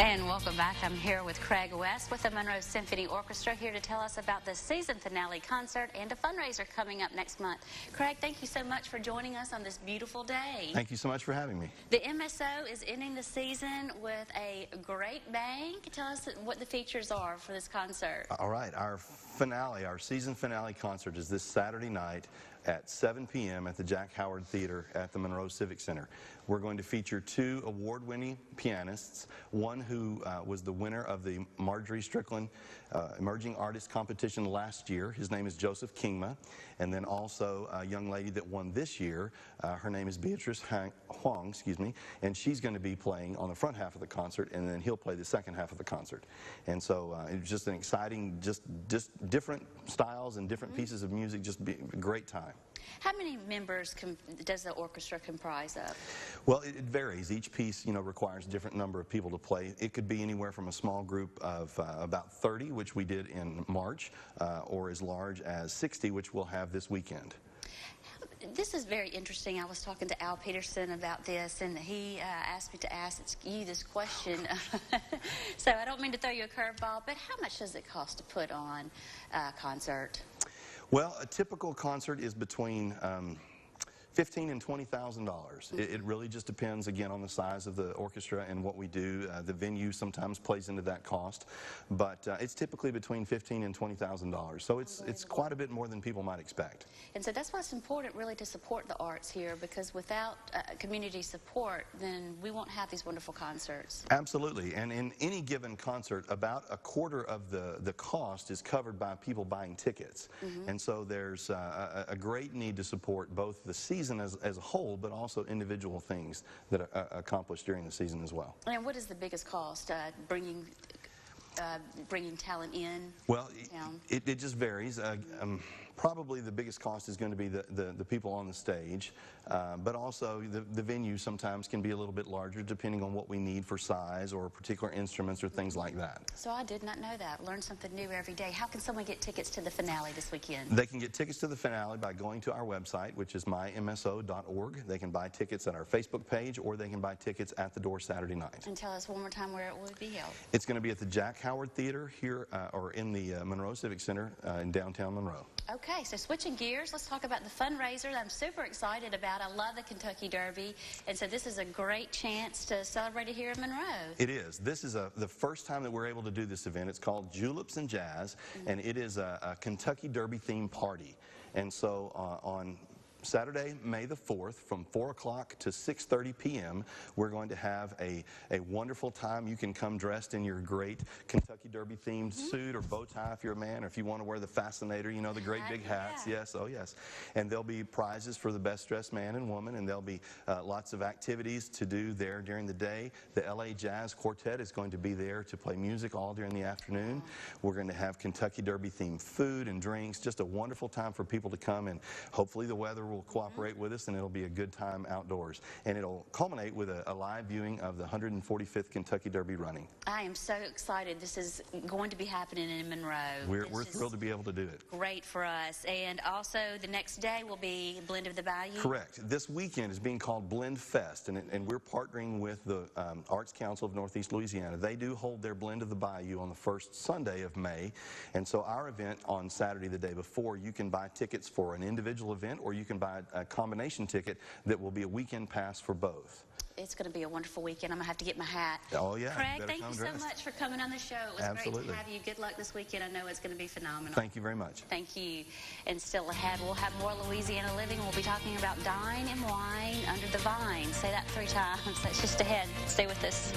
And welcome back. I'm here with Craig West with the Monroe Symphony Orchestra, here to tell us about the season finale concert and a fundraiser coming up next month. Craig, thank you so much for joining us on this beautiful day. Thank you so much for having me. The MSO is ending the season with a great bang. Tell us what the features are for this concert. All right, our finale, our season finale concert is this Saturday night at 7 p.m. at the Jack Howard Theater at the Monroe Civic Center. We're going to feature two award-winning pianists, one who was the winner of the Marjorie Strickland Emerging Artist Competition last year. His name is Joseph Kingma. And then also a young lady that won this year. Her name is Beatrice Huang, and she's going to be playing on the front half of the concert, and then he'll play the second half of the concert. And so it's just an exciting, just different styles and different pieces of music, just be a great time. How many members does the orchestra comprise of? Well, it varies. Each piece, requires a different number of people to play. It could be anywhere from a small group of about 30, which we did in March, or as large as 60, which we'll have this weekend. This is very interesting. I was talking to Al Peterson about this, and he asked me to ask you this question. So I don't mean to throw you a curveball, but how much does it cost to put on a concert? Well, a typical concert is between $15,000 and $20,000. It really just depends, again, on the size of the orchestra and what we do. The venue sometimes plays into that cost, but it's typically between $15,000 and $20,000. So it's quite a bit more than people might expect. And so that's why it's important, really, to support the arts here, because without community support, then we won't have these wonderful concerts. Absolutely. And in any given concert, about a quarter of the cost is covered by people buying tickets. And so there's a great need to support both the season as a whole, but also individual things that are accomplished during the season as well. And what is the biggest cost, bringing talent in? Well, it just varies. Probably the biggest cost is going to be the people on the stage, but also the venue sometimes can be a little bit larger depending on what we need for size or particular instruments or things like that. So I did not know that. Learn something new every day. How can someone get tickets to the finale this weekend? They can get tickets to the finale by going to our website, which is mymso.org. They can buy tickets at our Facebook page, or they can buy tickets at the door Saturday night. And tell us one more time where it will be held. It's going to be at the Jack Howard Theater here, or in the Monroe Civic Center in downtown Monroe. Okay, so switching gears, let's talk about the fundraiser that I'm super excited about. I love the Kentucky Derby, and so this is a great chance to celebrate it here in Monroe. It is. This is the first time that we're able to do this event. It's called Juleps and Jazz, and it is a Kentucky Derby themed party. And so on Saturday, May the 4th, from 4 o'clock to 6:30 p.m., we're going to have a wonderful time. You can come dressed in your great Kentucky Derby themed suit or bow tie if you're a man, or if you want to wear the fascinator, the great big hats. Yeah. Yes, oh yes. And there'll be prizes for the best dressed man and woman, and there'll be lots of activities to do there during the day. The LA Jazz Quartet is going to be there to play music all during the afternoon. We're going to have Kentucky Derby themed food and drinks. Just a wonderful time for people to come, and hopefully the weather will cooperate with us, and it'll be a good time outdoors. And it'll culminate with a live viewing of the 145th Kentucky Derby running. I am so excited. This is going to be happening in Monroe. We're thrilled to be able to do it. Great for us. And also the next day will be Blend of the Bayou. Correct. This weekend is being called Blend Fest, and we're partnering with the Arts Council of Northeast Louisiana. They do hold their Blend of the Bayou on the first Sunday of May, and so our event on Saturday, the day before, you can buy tickets for an individual event, or you can buy a combination ticket that will be a weekend pass for both. It's going to be a wonderful weekend. I'm going to have to get my hat. Oh, yeah. Craig, thank you so much for coming on the show. It was Absolutely. great to have you. Good luck this weekend. I know it's going to be phenomenal. Thank you very much. Thank you. And still ahead, we'll have more Louisiana living. We'll be talking about dine and wine under the vine. Say that 3 times. That's just ahead. Stay with us.